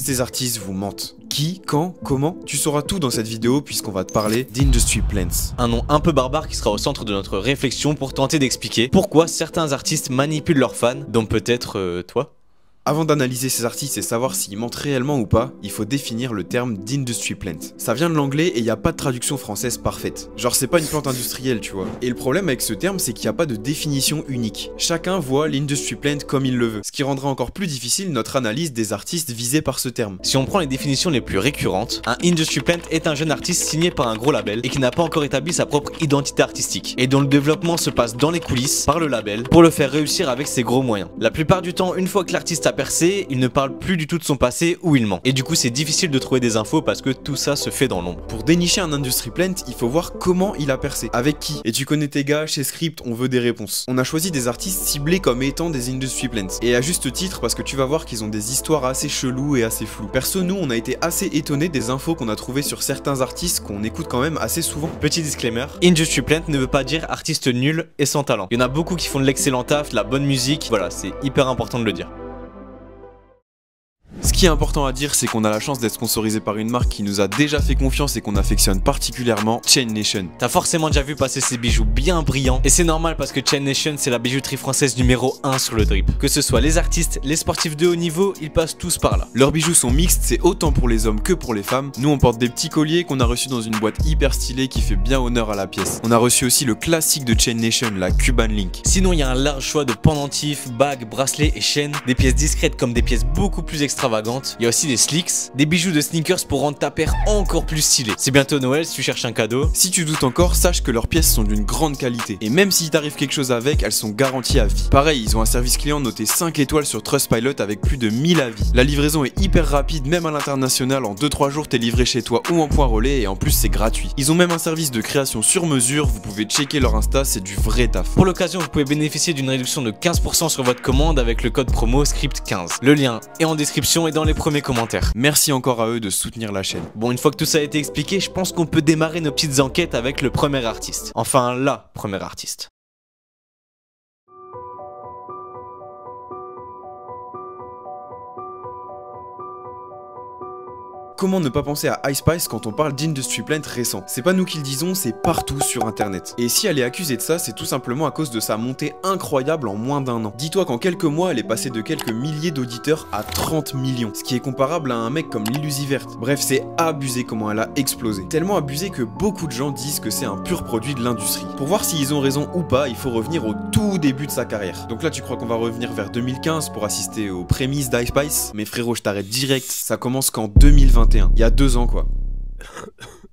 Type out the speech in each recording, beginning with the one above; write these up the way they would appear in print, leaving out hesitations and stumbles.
ces artistes vous mentent. Qui, quand, comment? Tu sauras tout dans cette vidéo puisqu'on va te parler d'Industry Plants. Un nom un peu barbare qui sera au centre de notre réflexion pour tenter d'expliquer pourquoi certains artistes manipulent leurs fans, dont peut-être toi. Avant d'analyser ces artistes et savoir s'ils mentent réellement ou pas, il faut définir le terme d'industry plant. Ça vient de l'anglais et il n'y a pas de traduction française parfaite. Genre c'est pas une plante industrielle, tu vois. Et le problème avec ce terme, c'est qu'il n'y a pas de définition unique. Chacun voit l'industry plant comme il le veut, ce qui rendra encore plus difficile notre analyse des artistes visés par ce terme. Si on prend les définitions les plus récurrentes, un industry plant est un jeune artiste signé par un gros label et qui n'a pas encore établi sa propre identité artistique, et dont le développement se passe dans les coulisses, par le label, pour le faire réussir avec ses gros moyens. La plupart du temps, une fois que l'artiste a percé, il ne parle plus du tout de son passé ou il ment. Et du coup c'est difficile de trouver des infos parce que tout ça se fait dans l'ombre. Pour dénicher un industry plant, il faut voir comment il a percé, avec qui. Et tu connais tes gars, chez Script, on veut des réponses. On a choisi des artistes ciblés comme étant des industry plants. Et à juste titre parce que tu vas voir qu'ils ont des histoires assez cheloues et assez floues. Perso, nous on a été assez étonnés des infos qu'on a trouvées sur certains artistes qu'on écoute quand même assez souvent. Petit disclaimer, industry plant ne veut pas dire artiste nul et sans talent. Il y en a beaucoup qui font de l'excellent taf, de la bonne musique, voilà, c'est hyper important de le dire. Ce qui est important à dire, c'est qu'on a la chance d'être sponsorisé par une marque qui nous a déjà fait confiance et qu'on affectionne particulièrement, Chain Nation. T'as forcément déjà vu passer ces bijoux bien brillants, et c'est normal parce que Chain Nation c'est la bijouterie française numéro 1 sur le drip. Que ce soit les artistes, les sportifs de haut niveau, ils passent tous par là. Leurs bijoux sont mixtes, c'est autant pour les hommes que pour les femmes. Nous on porte des petits colliers qu'on a reçus dans une boîte hyper stylée qui fait bien honneur à la pièce. On a reçu aussi le classique de Chain Nation, la Cuban Link. Sinon il y a un large choix de pendentifs, bagues, bracelets et chaînes, des pièces discrètes comme des pièces beaucoup plus extravagantes. Il y a aussi des slicks, des bijoux de sneakers pour rendre ta paire encore plus stylée. C'est bientôt Noël si tu cherches un cadeau. Si tu doutes encore, sache que leurs pièces sont d'une grande qualité. Et même s'il t'arrive quelque chose avec, elles sont garanties à vie. Pareil, ils ont un service client noté 5 étoiles sur Trustpilot avec plus de 1000 avis. La livraison est hyper rapide, même à l'international, en 2-3 jours t'es livré chez toi ou en point relais et en plus c'est gratuit. Ils ont même un service de création sur mesure, vous pouvez checker leur Insta, c'est du vrai taf. Pour l'occasion, vous pouvez bénéficier d'une réduction de 15% sur votre commande avec le code promo SCRIPT15. Le lien est en description et dans les premiers commentaires. Merci encore à eux de soutenir la chaîne. Bon, une fois que tout ça a été expliqué, je pense qu'on peut démarrer nos petites enquêtes avec le premier artiste. Enfin, la première artiste. Comment ne pas penser à Ice Spice quand on parle d'industry plant récent? C'est pas nous qui le disons, c'est partout sur internet. Et si elle est accusée de ça, c'est tout simplement à cause de sa montée incroyable en moins d'un an. Dis-toi qu'en quelques mois, elle est passée de quelques milliers d'auditeurs à 30 millions, ce qui est comparable à un mec comme Lil Uzi Vert. Bref, c'est abusé comment elle a explosé. Tellement abusé que beaucoup de gens disent que c'est un pur produit de l'industrie. Pour voir s'ils ont raison ou pas, il faut revenir au tout début de sa carrière. Donc là, tu crois qu'on va revenir vers 2015 pour assister aux prémices d'Ice Spice? Mais frérot, je t'arrête direct, ça commence qu'en 2021. Il y a 2 ans quoi.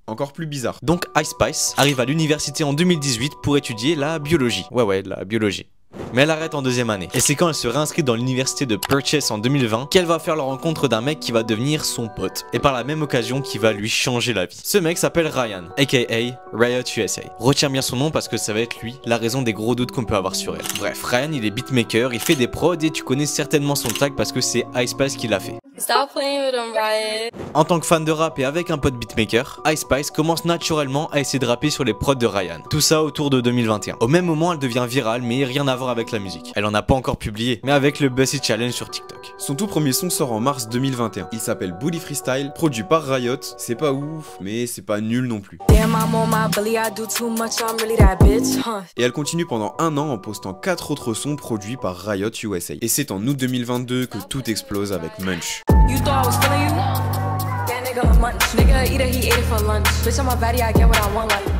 Encore plus bizarre. Donc Ice Spice arrive à l'université en 2018 pour étudier la biologie. Ouais, la biologie. Mais elle arrête en deuxième année. Et c'est quand elle se réinscrit dans l'université de Purchase en 2020 qu'elle va faire la rencontre d'un mec qui va devenir son pote. Et par la même occasion qui va lui changer la vie. Ce mec s'appelle Ryan, aka Riot USA. Retiens bien son nom parce que ça va être lui la raison des gros doutes qu'on peut avoir sur elle. Bref, Ryan il est beatmaker, il fait des prods et tu connais certainement son tag parce que c'est Ice Spice qui l'a fait. En tant que fan de rap et avec un pote beatmaker, Ice Spice commence naturellement à essayer de rapper sur les prods de Ryan. Tout ça autour de 2021. Au même moment, elle devient virale, mais rien à voir avec la musique. Elle en a pas encore publié, mais avec le Bussy Challenge sur TikTok. Son tout premier son sort en mars 2021. Il s'appelle Bully Freestyle, produit par Riot. C'est pas ouf, mais c'est pas nul non plus. Et elle continue pendant un an en postant 4 autres sons produits par Riot USA. Et c'est en août 2022 que tout explose avec Munch.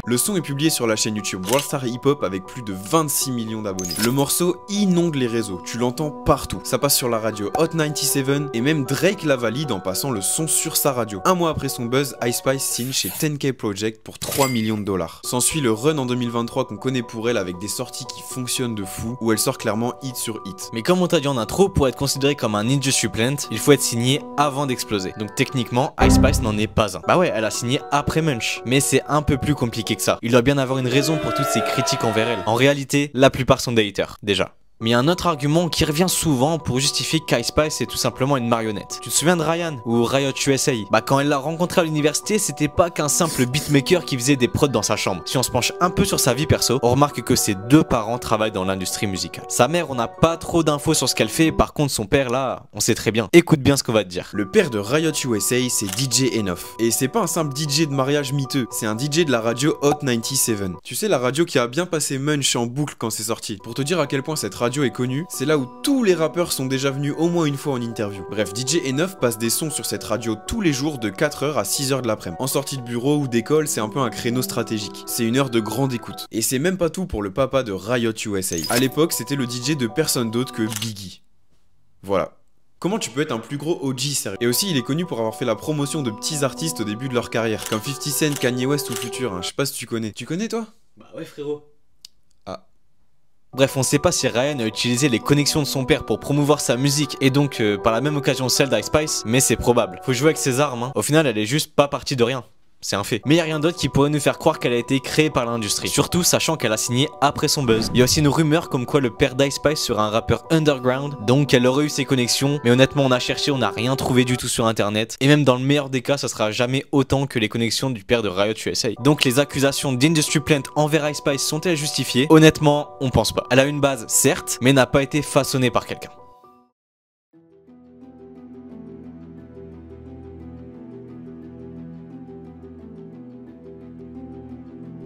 Le son est publié sur la chaîne YouTube Worldstar Hip Hop avec plus de 26 millions d'abonnés. Le morceau inonde les réseaux, tu l'entends partout. Ça passe sur la radio Hot 97 et même Drake la valide en passant le son sur sa radio. Un mois après son buzz, Ice Spice signe chez 10K Project pour 3 millions de dollars. S'ensuit le run en 2023 qu'on connaît pour elle avec des sorties qui fonctionnent de fou, où elle sort clairement hit sur hit. Mais comme on t'a dit en intro, pour être considéré comme un industry plant, il faut être signé avant d'exploser. Donc techniquement, Ice Spice n'en est pas un. Bah ouais, elle a signé après Munch. Mais c'est un peu plus compliqué que ça. Il doit bien avoir une raison pour toutes ces critiques envers elle. En réalité, la plupart sont des haters, déjà. Mais il y a un autre argument qui revient souvent pour justifier qu'Ice Spice est tout simplement une marionnette. Tu te souviens de Ryan ou Riot USA? Bah quand elle l'a rencontré à l'université, c'était pas qu'un simple beatmaker qui faisait des prods dans sa chambre. Si on se penche un peu sur sa vie perso, on remarque que ses deux parents travaillent dans l'industrie musicale. Sa mère, on n'a pas trop d'infos sur ce qu'elle fait, par contre son père là, on sait très bien. Écoute bien ce qu'on va te dire. Le père de Riot USA, c'est DJ Enough. Et c'est pas un simple DJ de mariage miteux, c'est un DJ de la radio Hot 97. Tu sais, la radio qui a bien passé Munch en boucle quand c'est sorti. Pour te dire à quel point cette radio est connue, c'est là où tous les rappeurs sont déjà venus au moins une fois en interview. Bref, DJ Enough passe des sons sur cette radio tous les jours de 4h à 6h de l'après-midi. En sortie de bureau ou d'école, c'est un peu un créneau stratégique. C'est une heure de grande écoute. Et c'est même pas tout pour le papa de Riot USA. À l'époque, c'était le DJ de personne d'autre que Biggie. Voilà. Comment tu peux être un plus gros OG sérieux? Et aussi, il est connu pour avoir fait la promotion de petits artistes au début de leur carrière, comme 50 Cent, Kanye West ou Future, hein. Je sais pas si tu connais. Tu connais toi? Bah ouais frérot. Bref, on sait pas si Ryan a utilisé les connexions de son père pour promouvoir sa musique et donc par la même occasion celle d'Ice Spice, mais c'est probable. Faut jouer avec ses armes, hein. Au final, elle est juste pas partie de rien. C'est un fait. Mais y a rien d'autre qui pourrait nous faire croire qu'elle a été créée par l'industrie. Surtout sachant qu'elle a signé après son buzz. Il y a aussi une rumeur comme quoi le père d'Ice Spice serait un rappeur underground, donc elle aurait eu ses connexions. Mais honnêtement, on a cherché, on n'a rien trouvé du tout sur internet. Et même dans le meilleur des cas, ça sera jamais autant que les connexions du père de Riot USA. Donc les accusations d'Industry Plant envers Ice Spice sont-elles justifiées? Honnêtement, on pense pas. Elle a une base, certes, mais n'a pas été façonnée par quelqu'un.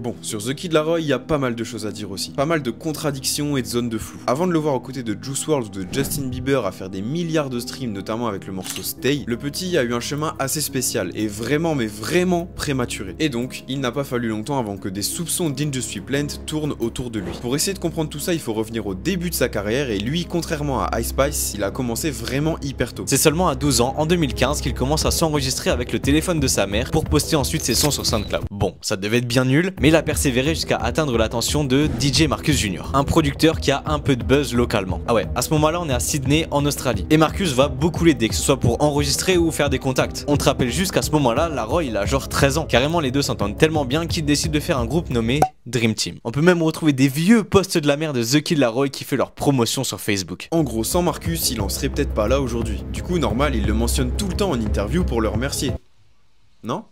Bon, sur The Kid Laroi, il y a pas mal de choses à dire aussi. Pas mal de contradictions et de zones de flou. Avant de le voir aux côtés de Juice WRLD ou de Justin Bieber à faire des milliards de streams, notamment avec le morceau Stay, le petit a eu un chemin assez spécial et vraiment, mais vraiment prématuré. Et donc, il n'a pas fallu longtemps avant que des soupçons d'Industry Plant tournent autour de lui. Pour essayer de comprendre tout ça, il faut revenir au début de sa carrière et lui, contrairement à Ice Spice, il a commencé vraiment hyper tôt. C'est seulement à 12 ans, en 2015, qu'il commence à s'enregistrer avec le téléphone de sa mère pour poster ensuite ses sons sur SoundCloud. Bon, ça devait être bien nul, mais il a persévéré jusqu'à atteindre l'attention de DJ Marcus Jr., un producteur qui a un peu de buzz localement. Ah ouais, à ce moment-là, on est à Sydney, en Australie. Et Marcus va beaucoup l'aider, que ce soit pour enregistrer ou faire des contacts. On te rappelle juste qu'à ce moment-là, Laroi, il a genre 13 ans. Carrément, les deux s'entendent tellement bien qu'ils décident de faire un groupe nommé Dream Team. On peut même retrouver des vieux posts de la mère de The Kid Laroi qui fait leur promotion sur Facebook. En gros, sans Marcus, il en serait peut-être pas là aujourd'hui. Du coup, normal, il le mentionne tout le temps en interview pour le remercier. Non?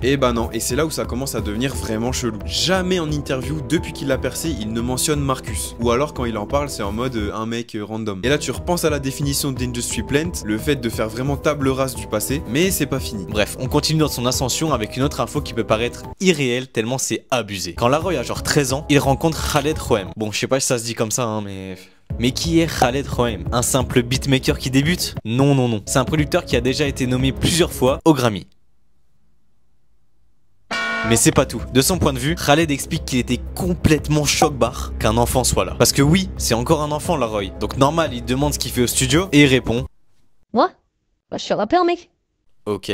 Eh bah non, et c'est là où ça commence à devenir vraiment chelou. Jamais en interview, depuis qu'il l'a percé, il ne mentionne Marcus. Ou alors quand il en parle, c'est en mode un mec random. Et là tu repenses à la définition d'Industry Plant, le fait de faire vraiment table rase du passé, mais c'est pas fini. Bref, on continue dans son ascension avec une autre info qui peut paraître irréelle tellement c'est abusé. Quand Laroi a genre 13 ans, il rencontre Khaled Rohem. Bon, je sais pas si ça se dit comme ça, hein, mais... Mais qui est Khaled Rohem? Un simple beatmaker qui débute? Non, non, non. C'est un producteur qui a déjà été nommé plusieurs fois au Grammy. Mais c'est pas tout. De son point de vue, Khaled explique qu'il était complètement choc-barre qu'un enfant soit là. Parce que oui, c'est encore un enfant, Laroi. Donc normal, il demande ce qu'il fait au studio et il répond What? Bah, je te rappelle, mec. Ok.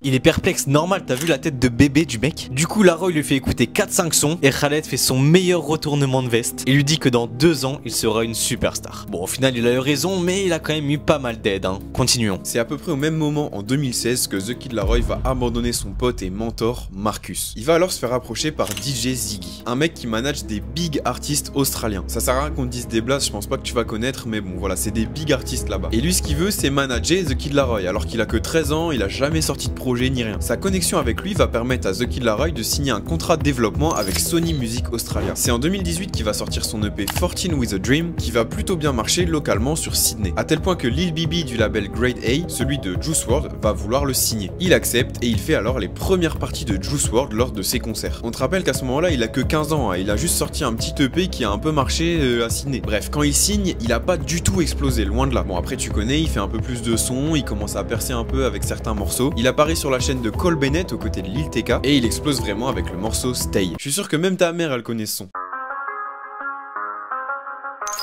Il est perplexe, normal, t'as vu la tête de bébé du mec? Du coup, Laroi lui fait écouter 4-5 sons et Khaled fait son meilleur retournement de veste et lui dit que dans 2 ans, il sera une superstar. Bon, au final, il a eu raison, mais il a quand même eu pas mal d'aide, hein. Continuons. C'est à peu près au même moment, en 2016, que The Kid Laroi va abandonner son pote et mentor, Marcus. Il va alors se faire approcher par DJ Ziggy, un mec qui manage des big artistes australiens. Ça sert à rien qu'on te dise des blagues, je pense pas que tu vas connaître, mais bon, voilà, c'est des big artistes là-bas. Et lui, ce qu'il veut, c'est manager The Kid Laroi, alors qu'il a que 13 ans, il a jamais sorti de projet ni rien. Sa connexion avec lui va permettre à The Kid Laroi de signer un contrat de développement avec Sony Music Australia. C'est en 2018 qu'il va sortir son EP 14 with a Dream, qui va plutôt bien marcher localement sur Sydney. À tel point que Lil Bibi du label Grade A, celui de Juice WRLD, va vouloir le signer. Il accepte et il fait alors les premières parties de Juice WRLD lors de ses concerts. On te rappelle qu'à ce moment-là, il a que 15 ans, hein, il a juste sorti un petit EP qui a un peu marché à Sydney. Bref, quand il signe, il a pas du tout explosé, loin de là. Bon, après tu connais, il fait un peu plus de sons, il commence à percer un peu avec certains morceaux. Il apparaît sur la chaîne de Cole Bennett aux côtés de Lil TK et il explose vraiment avec le morceau Stay. Je suis sûr que même ta mère elle connaît ce son.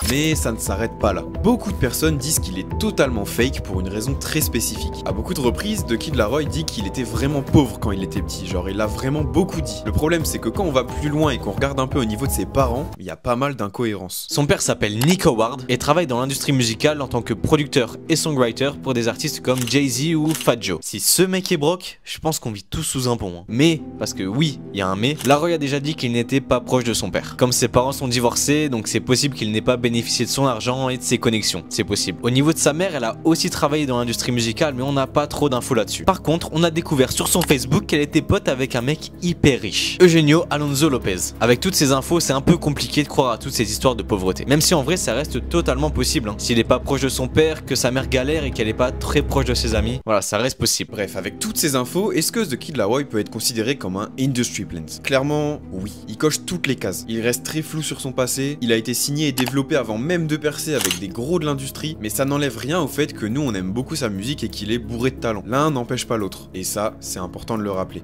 Mais ça ne s'arrête pas là. Beaucoup de personnes disent qu'il est totalement fake pour une raison très spécifique. À beaucoup de reprises, The Kid Laroi dit qu'il était vraiment pauvre quand il était petit, genre il l'a vraiment beaucoup dit. Le problème c'est que quand on va plus loin et qu'on regarde un peu au niveau de ses parents, il y a pas mal d'incohérences. Son père s'appelle Nick Howard et travaille dans l'industrie musicale en tant que producteur et songwriter pour des artistes comme Jay-Z ou Fat Joe. Si ce mec est broke, je pense qu'on vit tous sous un pont. Mais, parce que oui, il y a un mais, Laroi a déjà dit qu'il n'était pas proche de son père. Comme ses parents sont divorcés, donc c'est possible qu'il n'ait pas bénéficié de son argent et de ses connexions, c'est possible. Au niveau de sa mère, elle a aussi travaillé dans l'industrie musicale, mais on n'a pas trop d'infos là-dessus. Par contre, on a découvert sur son Facebook qu'elle était pote avec un mec hyper riche, Eugenio Alonso Lopez. Avec toutes ces infos, c'est un peu compliqué de croire à toutes ces histoires de pauvreté. Même si en vrai, ça reste totalement possible. S'il est pas proche de son père, que sa mère galère et qu'elle est pas très proche de ses amis, voilà, ça reste possible. Bref, avec toutes ces infos, est-ce que The Kid Laroi peut être considéré comme un industry plant? Clairement, oui. Il coche toutes les cases. Il reste très flou sur son passé, il a été signé et développé avant même de percer avec des gros de l'industrie, mais ça n'enlève rien au fait que nous on aime beaucoup sa musique et qu'il est bourré de talent. L'un n'empêche pas l'autre, et ça, c'est important de le rappeler.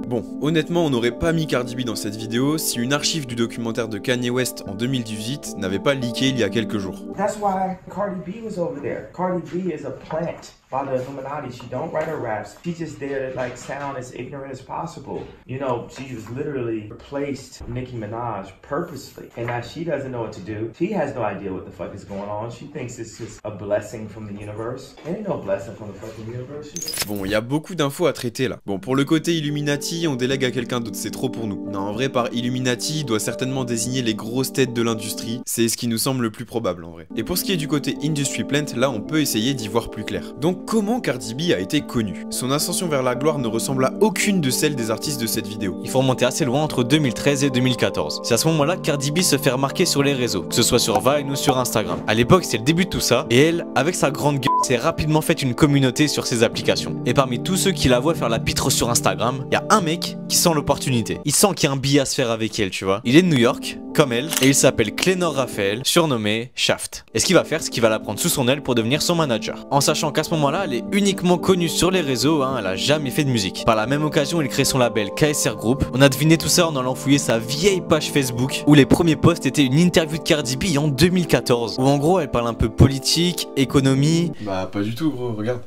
Bon, honnêtement, on n'aurait pas mis Cardi B dans cette vidéo si une archive du documentaire de Kanye West en 2018 n'avait pas leaké il y a quelques jours. That's why Cardi B was over there. Cardi B is a plant by the Illuminati. She don't write her raps. She's just there to like sound as ignorant as possible. You know, she was literally replaced Nicki Minaj purposely. And now she doesn't know what to do. She has no idea what the fuck is going on. She thinks it's just a blessing from the universe. There ain't no blessing from the fucking universe. Bon, il y a beaucoup d'infos à traiter là. Bon, pour le côté Illuminati, on délègue à quelqu'un d'autre, c'est trop pour nous. Non, en vrai, par Illuminati, il doit certainement désigner les grosses têtes de l'industrie. C'est ce qui nous semble le plus probable en vrai. Et pour ce qui est du côté Industry Plant, là, on peut essayer d'y voir plus clair. Donc, comment Cardi B a été connue? Son ascension vers la gloire ne ressemble à aucune de celles des artistes de cette vidéo. Il faut remonter assez loin entre 2013 et 2014. C'est à ce moment-là que Cardi B se fait remarquer sur les réseaux, que ce soit sur Vine ou sur Instagram. À l'époque, c'est le début de tout ça, et elle, avec sa grande gueule, s'est rapidement fait une communauté sur ses applications. Et parmi tous ceux qui la voient faire la pitre sur Instagram, il y a un mec qui sent l'opportunité. Il sent qu'il y a un billet à se faire avec elle, tu vois. Il est de New York, comme elle, et il s'appelle Clénor Raphael, surnommé Shaft. Et ce qu'il va faire, c'est qu'il va la prendre sous son aile pour devenir son manager. En sachant qu'à ce moment-là, elle est uniquement connue sur les réseaux, elle a jamais fait de musique. Par la même occasion, il crée son label KSR Group. On a deviné tout ça en allant fouiller sa vieille page Facebook, où les premiers posts étaient une interview de Cardi B en 2014, où en gros, elle parle un peu politique, économie... Bah, pas du tout, gros, regarde.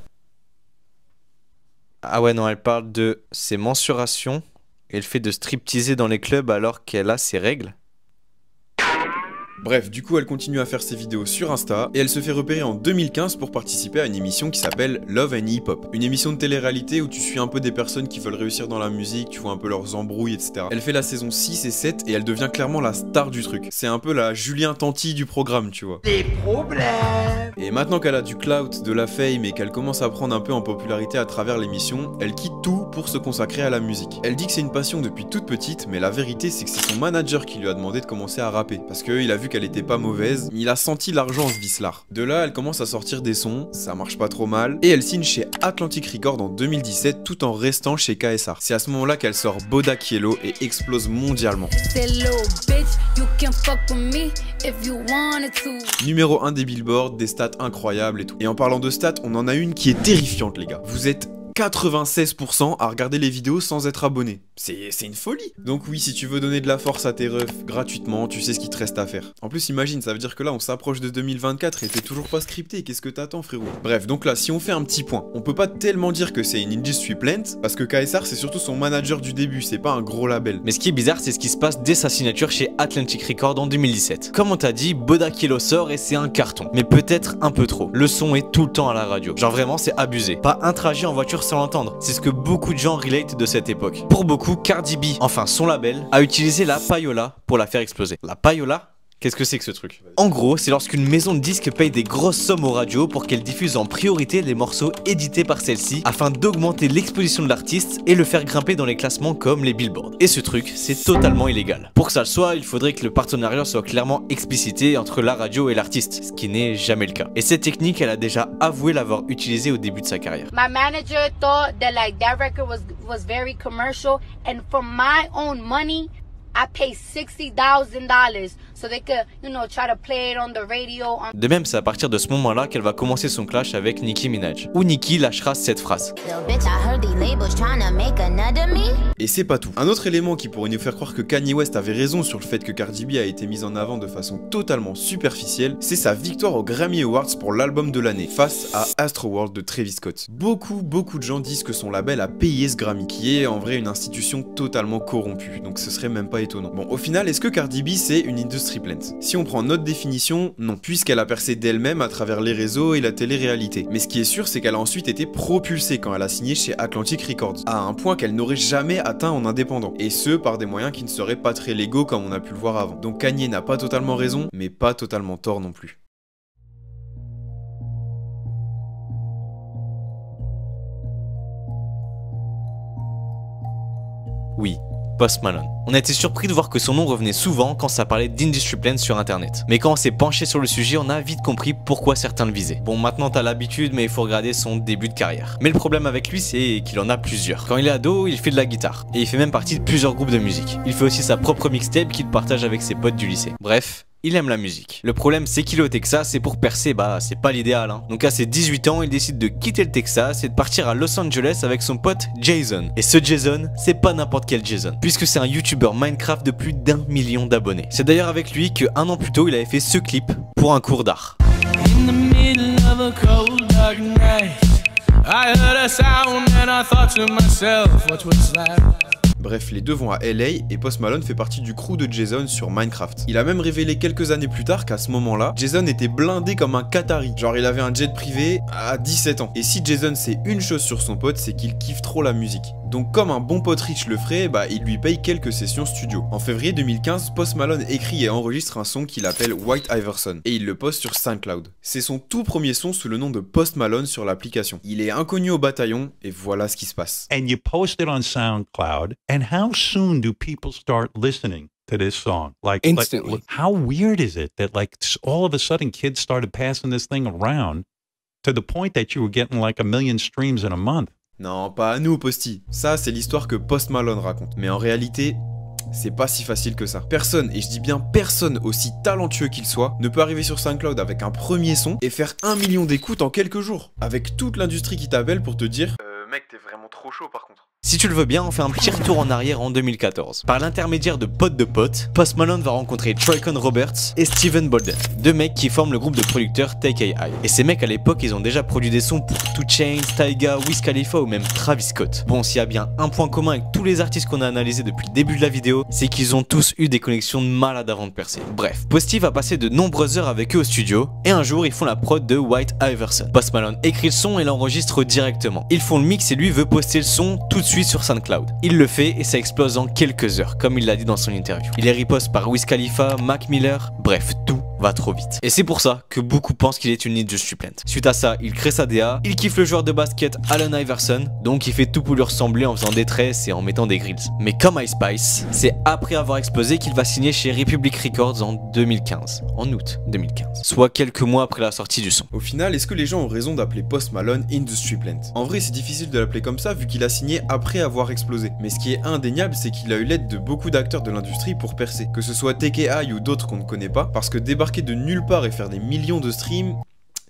Ah ouais, non, elle parle de ses mensurations et le fait de stripteaser dans les clubs alors qu'elle a ses règles. Bref, du coup, elle continue à faire ses vidéos sur Insta et elle se fait repérer en 2015 pour participer à une émission qui s'appelle Love and Hip Hop. Une émission de télé-réalité où tu suis un peu des personnes qui veulent réussir dans la musique, tu vois un peu leurs embrouilles, etc. Elle fait la saison 6 et 7 et elle devient clairement la star du truc. C'est un peu la Julien Tanti du programme, tu vois. Des problèmes. Et maintenant qu'elle a du clout, de la fame et qu'elle commence à prendre un peu en popularité à travers l'émission, elle quitte tout pour se consacrer à la musique. Elle dit que c'est une passion depuis toute petite, mais la vérité c'est que c'est son manager qui lui a demandé de commencer à rapper. Parce qu'il a vu qu'elle était pas mauvaise, mais il a senti l'argent se vicelard. De là, elle commence à sortir des sons, ça marche pas trop mal, et elle signe chez Atlantic Records en 2017 tout en restant chez KSR. C'est à ce moment-là qu'elle sort Bodak Yellow et explose mondialement. Numéro 1 des Billboard, des stats incroyables et tout. Et en parlant de stats, on en a une qui est terrifiante les gars. Vous êtes 96% à regarder les vidéos sans être abonné. C'est une folie. Donc oui, si tu veux donner de la force à tes refs gratuitement, tu sais ce qu'il te reste à faire. En plus, imagine, ça veut dire que là, on s'approche de 2024 et t'es toujours pas scripté. Qu'est-ce que t'attends, frérot? Bref, donc là, si on fait un petit point, on peut pas tellement dire que c'est une industry plant, parce que KSR, c'est surtout son manager du début, c'est pas un gros label. Mais ce qui est bizarre, c'est ce qui se passe dès sa signature chez Atlantic Records en 2017. Comme on t'a dit, Bodak Yellow sort et c'est un carton. Mais peut-être un peu trop. Le son est tout le temps à la radio. Genre vraiment, c'est abusé. Pas un trajet en voiture sans l'entendre. C'est ce que beaucoup de gens relate de cette époque. Pour beaucoup, Cardi B, enfin son label, a utilisé la payola pour la faire exploser. La payola? Qu'est-ce que c'est que ce truc? En gros, c'est lorsqu'une maison de disques paye des grosses sommes aux radios pour qu'elle diffuse en priorité les morceaux édités par celle-ci afin d'augmenter l'exposition de l'artiste et le faire grimper dans les classements comme les Billboard. Et ce truc, c'est totalement illégal. Pour que ça le soit, il faudrait que le partenariat soit clairement explicité entre la radio et l'artiste, ce qui n'est jamais le cas. Et cette technique, elle a déjà avoué l'avoir utilisée au début de sa carrière. My manager thought that like that record was very commercial, and for my own money, I pay $60,000 so they could, you know, try to play it on the radio. De même, c'est à partir de ce moment-là qu'elle va commencer son clash avec Nicki Minaj, où Nicki lâchera cette phrase. Et c'est pas tout. Un autre élément qui pourrait nous faire croire que Kanye West avait raison sur le fait que Cardi B a été mise en avant de façon totalement superficielle, c'est sa victoire aux Grammy Awards pour l'album de l'année, face à Astroworld de Travis Scott. Beaucoup de gens disent que son label a payé ce Grammy, qui est en vrai une institution totalement corrompue, donc ce serait même pas étonnant. Bon, au final, est-ce que Cardi B c'est une industry plant? Si on prend notre définition, non, puisqu'elle a percé d'elle-même à travers les réseaux et la télé-réalité. Mais ce qui est sûr, c'est qu'elle a ensuite été propulsée quand elle a signé chez Atlantic Records, à un point qu'elle n'aurait jamais atteint en indépendant, et ce par des moyens qui ne seraient pas très légaux comme on a pu le voir avant. Donc Kanye n'a pas totalement raison, mais pas totalement tort non plus. Oui, Post Malone. On a été surpris de voir que son nom revenait souvent quand ça parlait d'industry plant sur internet. Mais quand on s'est penché sur le sujet, on a vite compris pourquoi certains le visaient. Bon, maintenant t'as l'habitude, mais il faut regarder son début de carrière. Mais le problème avec lui, c'est qu'il en a plusieurs. Quand il est ado, il fait de la guitare. Et il fait même partie de plusieurs groupes de musique. Il fait aussi sa propre mixtape qu'il partage avec ses potes du lycée. Bref, il aime la musique. Le problème, c'est qu'il est au Texas et pour percer, bah c'est pas l'idéal hein. Donc à ses 18 ans, il décide de quitter le Texas et de partir à Los Angeles avec son pote Jason. Et ce Jason, c'est pas n'importe quel Jason, puisque c'est un YouTuber Minecraft de plus d'1 million d'abonnés. C'est d'ailleurs avec lui que un an plus tôt, il avait fait ce clip pour un cours d'art. Bref, les deux vont à LA et Post Malone fait partie du crew de Jason sur Minecraft. Il a même révélé quelques années plus tard qu'à ce moment-là, Jason était blindé comme un Qatari. Genre il avait un jet privé à 17 ans. Et si Jason sait une chose sur son pote, c'est qu'il kiffe trop la musique. Donc comme un bon pote riche le ferait, bah il lui paye quelques sessions studio. En février 2015, Post Malone écrit et enregistre un son qu'il appelle White Iverson et il le poste sur SoundCloud. C'est son tout premier son sous le nom de Post Malone sur l'application. Il est inconnu au bataillon et voilà ce qui se passe. And you post it on SoundCloud, and how soon do people start listening to this song? Instantly. How weird is it that all of a sudden kids started passing this thing around to the point that you were getting like 1 million streams in a month? Non, pas à nous, Posty. Ça, c'est l'histoire que Post Malone raconte. Mais en réalité, c'est pas si facile que ça. Personne, et je dis bien personne aussi talentueux qu'il soit, ne peut arriver sur SoundCloud avec un premier son et faire 1 million d'écoutes en quelques jours. Avec toute l'industrie qui t'appelle pour te dire mec, t'es vraiment trop chaud par contre. Si tu le veux bien, on fait un petit retour en arrière en 2014. Par l'intermédiaire de potes, Post Malone va rencontrer Tricon Roberts et Steven Bolden, deux mecs qui forment le groupe de producteurs Take AI. Et ces mecs à l'époque, ils ont déjà produit des sons pour 2 Chainz, Tyga, Wiz Khalifa ou même Travis Scott. Bon, s'il y a bien un point commun avec tous les artistes qu'on a analysés depuis le début de la vidéo, c'est qu'ils ont tous eu des connexions de malade avant de percer. Bref, Posty va passer de nombreuses heures avec eux au studio, et un jour ils font la prod de White Iverson. Post Malone écrit le son et l'enregistre directement. Ils font le mix et lui veut poster le son tout de suite sur SoundCloud. Il le fait et ça explose en quelques heures, comme il l'a dit dans son interview. Il est repost par Wiz Khalifa, Mac Miller, bref, tout va trop vite. Et c'est pour ça que beaucoup pensent qu'il est une industry plant. Suite à ça, il crée sa DA, il kiffe le joueur de basket Allen Iverson, donc il fait tout pour lui ressembler en faisant des tresses et en mettant des grills. Mais comme Ice Spice, c'est après avoir explosé qu'il va signer chez Republic Records en 2015, en août 2015, soit quelques mois après la sortie du son. Au final, est-ce que les gens ont raison d'appeler Post Malone industry plant? En vrai, c'est difficile de l'appeler comme ça vu qu'il a signé après avoir explosé. Mais ce qui est indéniable, c'est qu'il a eu l'aide de beaucoup d'acteurs de l'industrie pour percer, que ce soit TKI ou d'autres qu'on ne connaît pas, parce que débarquer de nulle part et faire des millions de streams,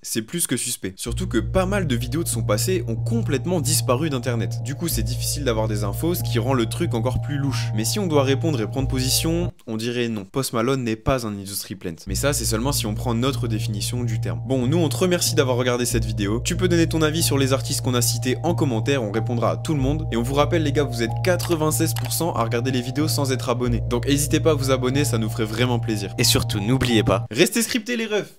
c'est plus que suspect. Surtout que pas mal de vidéos de son passé ont complètement disparu d'internet. Du coup, c'est difficile d'avoir des infos, ce qui rend le truc encore plus louche. Mais si on doit répondre et prendre position, on dirait non. Post Malone n'est pas un industry plant. Mais ça, c'est seulement si on prend notre définition du terme. Bon, nous, on te remercie d'avoir regardé cette vidéo. Tu peux donner ton avis sur les artistes qu'on a cités en commentaire, on répondra à tout le monde. Et on vous rappelle, les gars, vous êtes 96% à regarder les vidéos sans être abonné. Donc n'hésitez pas à vous abonner, ça nous ferait vraiment plaisir. Et surtout, n'oubliez pas, restez scriptés les refs.